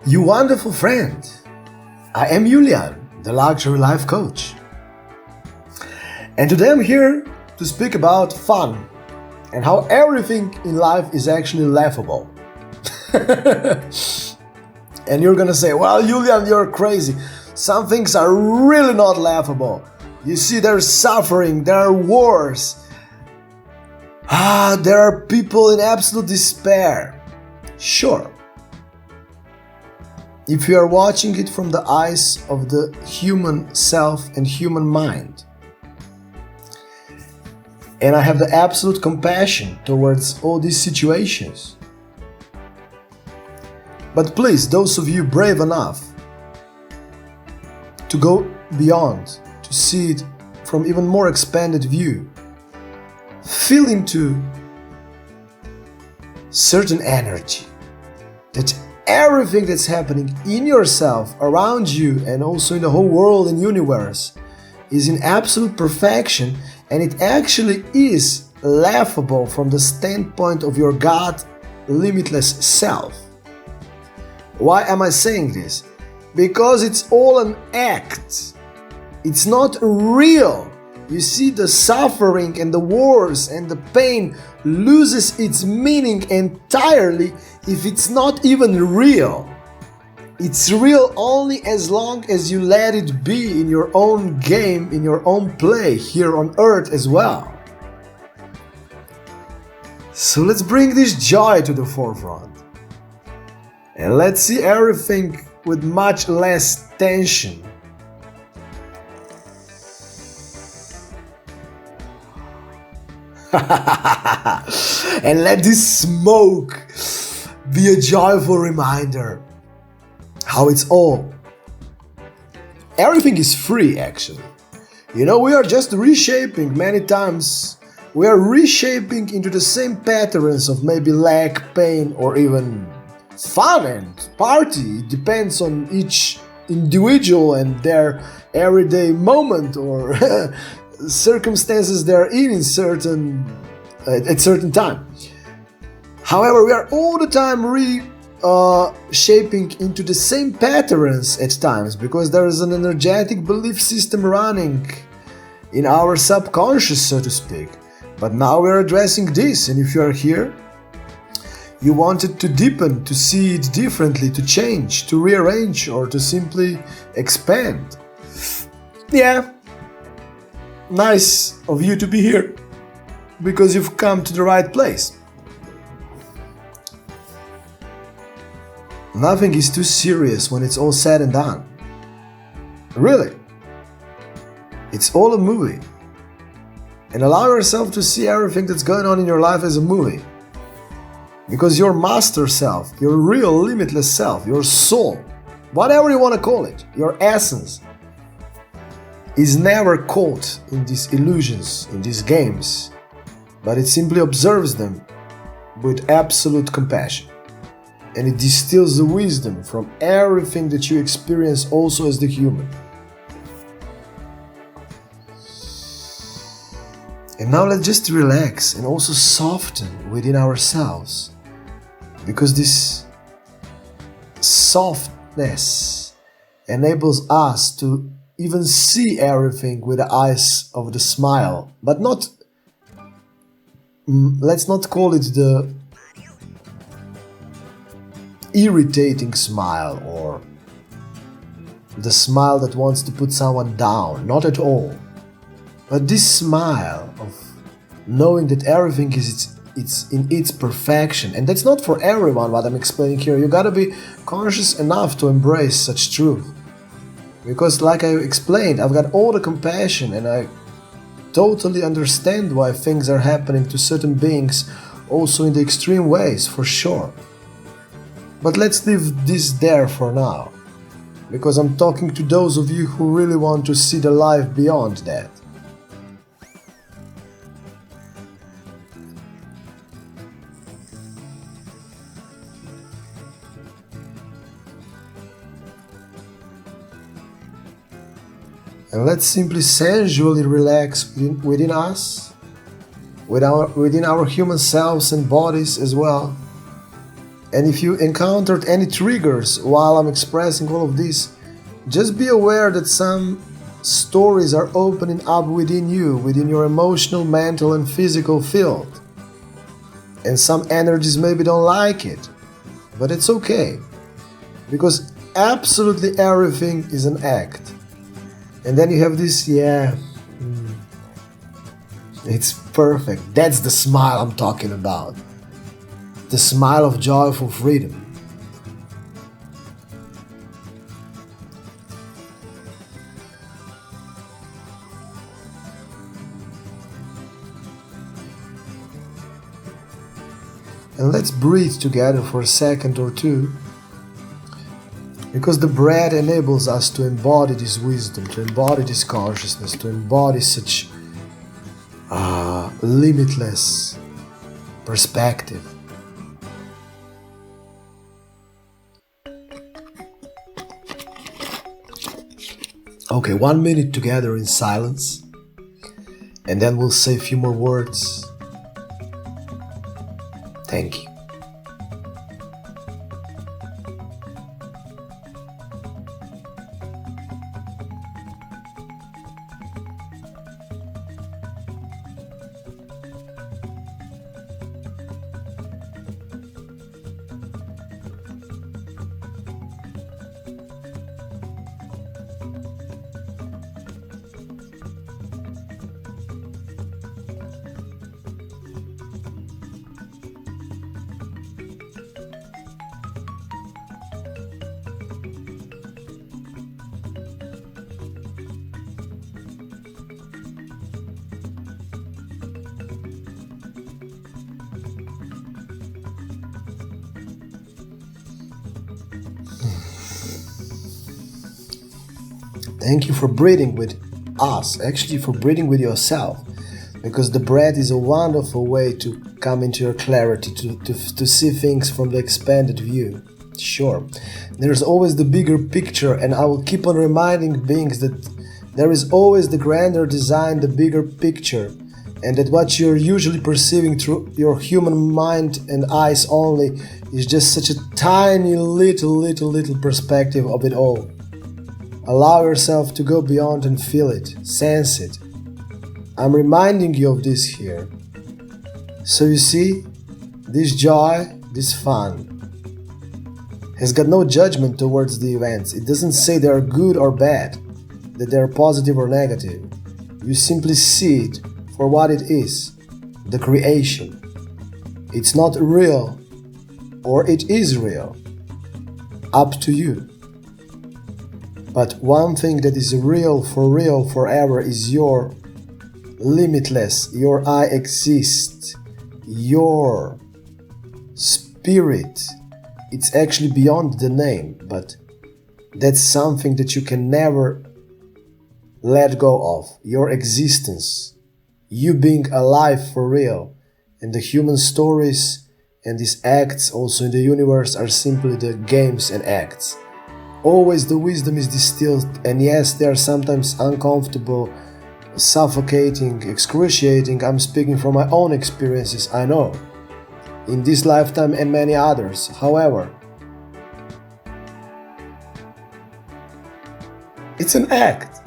You wonderful friend. I am Julian, the luxury life coach. And today I'm here to speak about fun and how everything in life is actually laughable. And you're gonna say, well, Julian, you're crazy. Some things are really not laughable. You see, there's suffering, there are wars. There are people in absolute despair. Sure. If you are watching it from the eyes of the human self and human mind. And I have the absolute compassion towards all these situations. But please, those of you brave enough to go beyond, to see it from even more expanded view, feel into certain energy that everything that's happening in yourself, around you, and also in the whole world and universe is in absolute perfection, and it actually is laughable from the standpoint of your God limitless self. Why am I saying this? Because it's all an act. It's not real. You see, the suffering and the wars and the pain loses its meaning entirely if it's not even real. It's real only as long as you let it be in your own game, in your own play here on earth as well. So let's bring this joy to the forefront. And let's see everything with much less tension. And let this smoke be a joyful reminder how it's all. Everything is free, actually. You know, we are just reshaping many times. We are reshaping into the same patterns of maybe lack, pain, or even fun and party. It depends on each individual and their everyday moment or circumstances they're in at certain time. However, we are all the time shaping into the same patterns at times because there is an energetic belief system running in our subconscious, so to speak. But now we're addressing this, and if you are here, you wanted to deepen, to see it differently, to change, to rearrange, or to simply expand. Yeah, nice of you to be here, because you've come to the right place. Nothing is too serious when it's all said and done. Really. It's all a movie. And allow yourself to see everything that's going on in your life as a movie. Because your master self, your real limitless self, your soul, whatever you want to call it, your essence, is never caught in these illusions, in these games, but it simply observes them with absolute compassion. And it distills the wisdom from everything that you experience also as the human. And now let's just relax and also soften within ourselves. Because this softness enables us to even see everything with the eyes of the smile, but not, let's not call it the irritating smile or the smile that wants to put someone down, not at all. But this smile of knowing that everything is it's in its perfection, and that's not for everyone what I'm explaining here. You gotta be conscious enough to embrace such truth. Because like I explained, I've got all the compassion and I totally understand why things are happening to certain beings, also in the extreme ways, for sure. But let's leave this there for now, because I'm talking to those of you who really want to see the life beyond that. And let's simply sensually relax within us, within our human selves and bodies as well. And if you encountered any triggers while I'm expressing all of this, just be aware that some stories are opening up within you, within your emotional, mental, and physical field. And some energies maybe don't like it, but it's okay, because absolutely everything is an act. And then you have this, it's perfect. That's the smile I'm talking about. The smile of joyful freedom. And let's breathe together for a second or two, because the breath enables us to embody this wisdom, to embody this consciousness, to embody such limitless perspective. Okay, 1 minute together in silence, and then we'll say a few more words. Thank you. Thank you for breathing with us, actually for breathing with yourself, because the breath is a wonderful way to come into your clarity, to see things from the expanded view. Sure, there's always the bigger picture, and I will keep on reminding beings that there is always the grander design, the bigger picture, and that what you're usually perceiving through your human mind and eyes only is just such a tiny little perspective of it all. Allow yourself to go beyond and feel it, sense it. I'm reminding you of this here. So you see, this joy, this fun, has got no judgment towards the events. It doesn't say they are good or bad, that they are positive or negative. You simply see it for what it is, the creation. It's not real, or it is real. Up to you. But one thing that is real forever is your limitless, your I exist, your spirit. It's actually beyond the name, but that's something that you can never let go of. Your existence, you being alive for real, and the human stories and these acts also in the universe are simply the games and acts. Always the wisdom is distilled, and yes, they are sometimes uncomfortable, suffocating, excruciating. I'm speaking from my own experiences, I know, in this lifetime and many others. However, it's an act.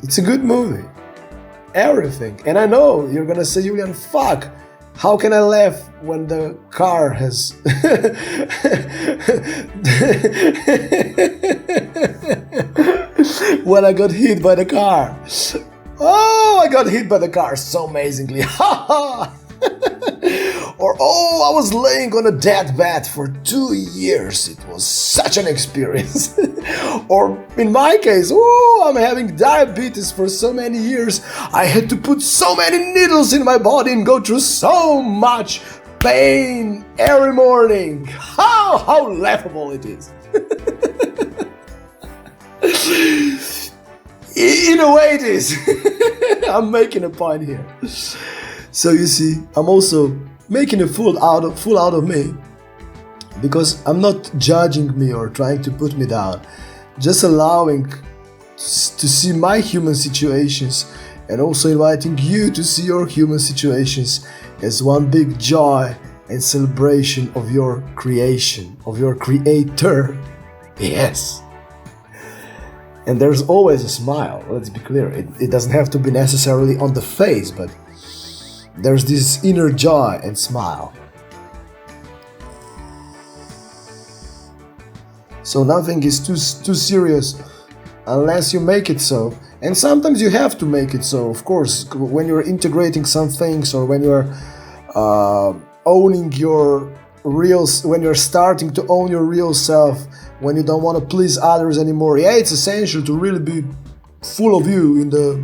It's a good movie. Everything. And I know you're gonna say, Julian, fuck! How can I laugh when the car has... when I got hit by the car. Oh, I got hit by the car so amazingly. Or, oh, I was laying on a deathbed for 2 years. It was such an experience. Or in my case, oh, I'm having diabetes for so many years. I had to put so many needles in my body and go through so much pain every morning. How laughable it is. In a way it is. I'm making a point here. So you see, I'm also making a fool out of me, because I'm not judging me or trying to put me down, just allowing to see my human situations, and also inviting you to see your human situations as one big joy and celebration of your creation, of your creator. Yes. And there's always a smile, let's be clear. It doesn't have to be necessarily on the face, but there's this inner joy and smile. So nothing is too serious unless you make it so. And sometimes you have to make it so, of course, when you're integrating some things, or when you're owning your real, when you're starting to own your real self, when you don't want to please others anymore. Yeah, it's essential to really be full of you in the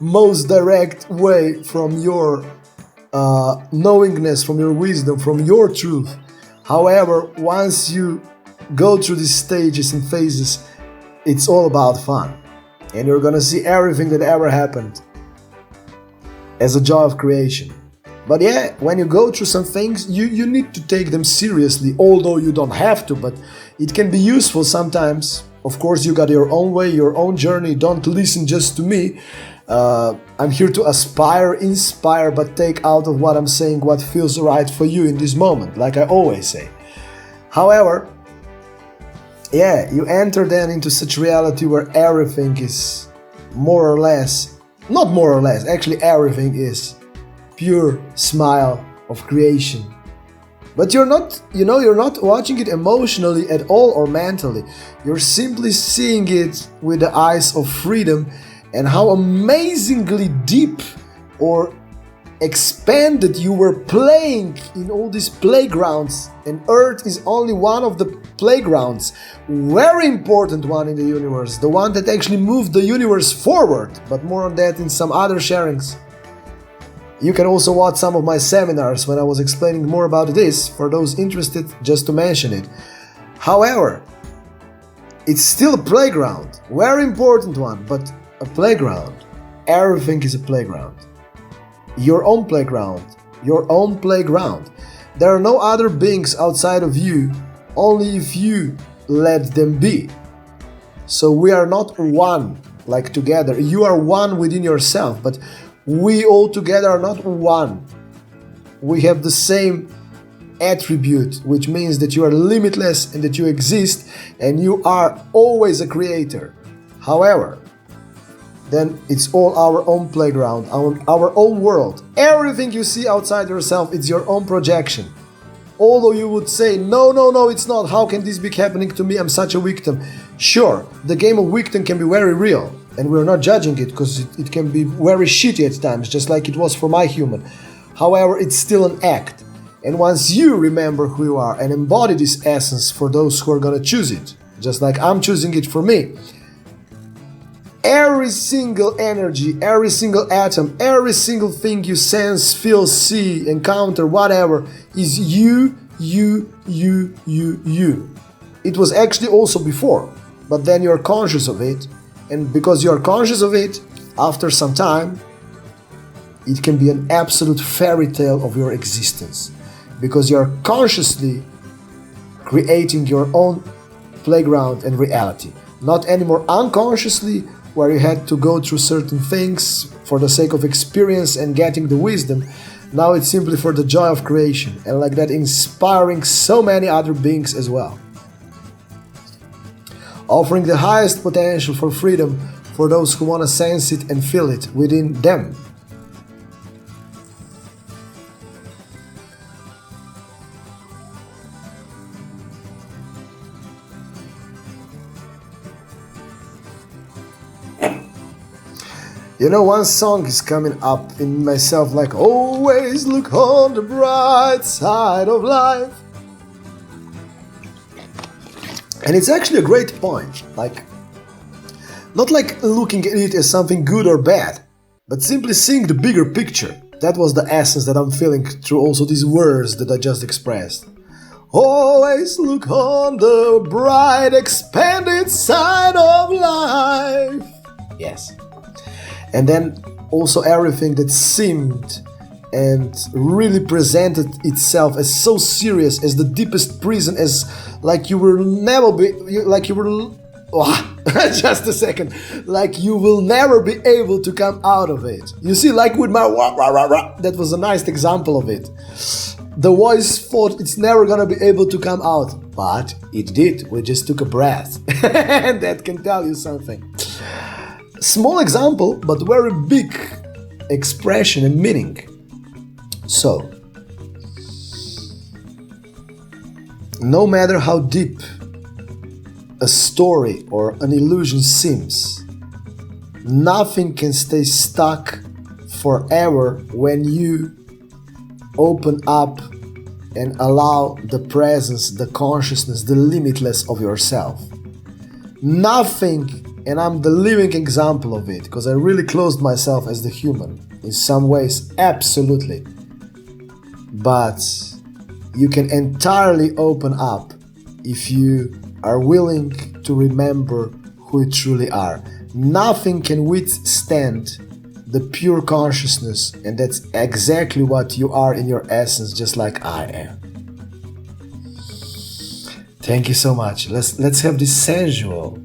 most direct way, from your knowingness, from your wisdom, from your truth. However, once you go through these stages and phases, it's all about fun. And you're gonna see everything that ever happened as a joy of creation. But yeah, when you go through some things, you need to take them seriously, although you don't have to, but it can be useful sometimes. Of course, you got your own way, your own journey. Don't listen just to me. I'm here to aspire, inspire, but take out of what I'm saying what feels right for you in this moment, like I always say. However, yeah, you enter then into such reality where everything is more or less, not more or less, actually everything is pure smile of creation. But you're not, you're not watching it emotionally at all or mentally. You're simply seeing it with the eyes of freedom, and how amazingly deep or expanded you were playing in all these playgrounds. And Earth is only one of the playgrounds, very important one in the universe, the one that actually moved the universe forward, but more on that in some other sharings. You can also watch some of my seminars when I was explaining more about this, for those interested, just to mention it. However, it's still a playground, very important one, but a playground. Everything is a playground. Your own playground. Your own playground. There are no other beings outside of you, only if you let them be. So we are not one, like together. You are one within yourself, but we all together are not one. We have the same attribute, which means that you are limitless and that you exist and you are always a creator. However, then it's all our own playground, our own world. Everything you see outside yourself, it's your own projection. Although you would say, no, it's not. How can this be happening to me? I'm such a victim. Sure, the game of victim can be very real, and we're not judging it, because it can be very shitty at times, just like it was for my human. However, it's still an act. And once you remember who you are and embody this essence for those who are gonna choose it, just like I'm choosing it for me, every single energy, every single atom, every single thing you sense, feel, see, encounter, whatever, is you. It was actually also before, but then you're conscious of it, and because you're conscious of it, after some time, it can be an absolute fairy tale of your existence, because you're consciously creating your own playground and reality, not anymore unconsciously, where you had to go through certain things for the sake of experience and getting the wisdom. Now it's simply for the joy of creation, and like that inspiring so many other beings as well. Offering the highest potential for freedom for those who want to sense it and feel it within them. One song is coming up in myself, like, always look on the bright side of life. And it's actually a great point, like, not like looking at it as something good or bad, but simply seeing the bigger picture. That was the essence that I'm feeling through also these words that I just expressed. Always look on the bright, expanded side of life. Yes. And then also everything that seemed and really presented itself as so serious, as the deepest prison, as like you were never be, like you were Just a second. Like you will never be able to come out of it. You see, like with my that was a nice example of it. The voice thought it's never gonna be able to come out, but it did. We just took a breath. And that can tell you something. Small example, but very big expression and meaning. So, no matter how deep a story or an illusion seems, nothing can stay stuck forever when you open up and allow the presence, the consciousness, the limitless of yourself. Nothing, and I'm the living example of it, because I really closed myself as the human in some ways, absolutely. But you can entirely open up if you are willing to remember who you truly are. Nothing can withstand the pure consciousness, and that's exactly what you are in your essence, just like I am. Thank you so much. Let's have this sensual,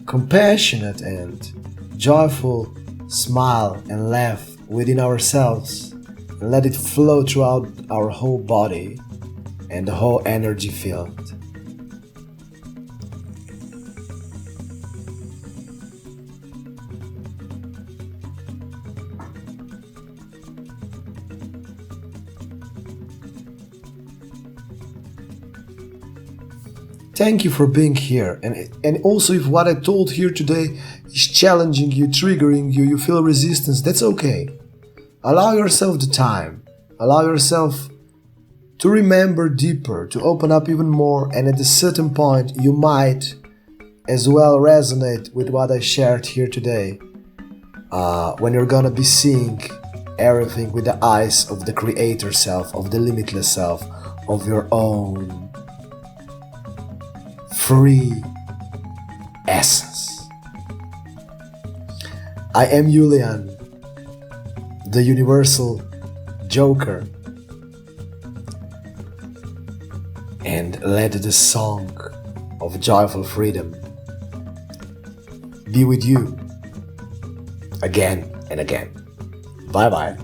compassionate and joyful smile and laugh within ourselves, and let it flow throughout our whole body and the whole energy field. Thank you for being here, and also if what I told here today is challenging you, triggering you, you feel resistance, that's okay. Allow yourself the time, allow yourself to remember deeper, to open up even more, and at a certain point you might as well resonate with what I shared here today, when you're gonna be seeing everything with the eyes of the creator self, of the limitless self, of your own free essence. I am Julian, the universal Joker, and let the song of joyful freedom be with you again and again. Bye bye.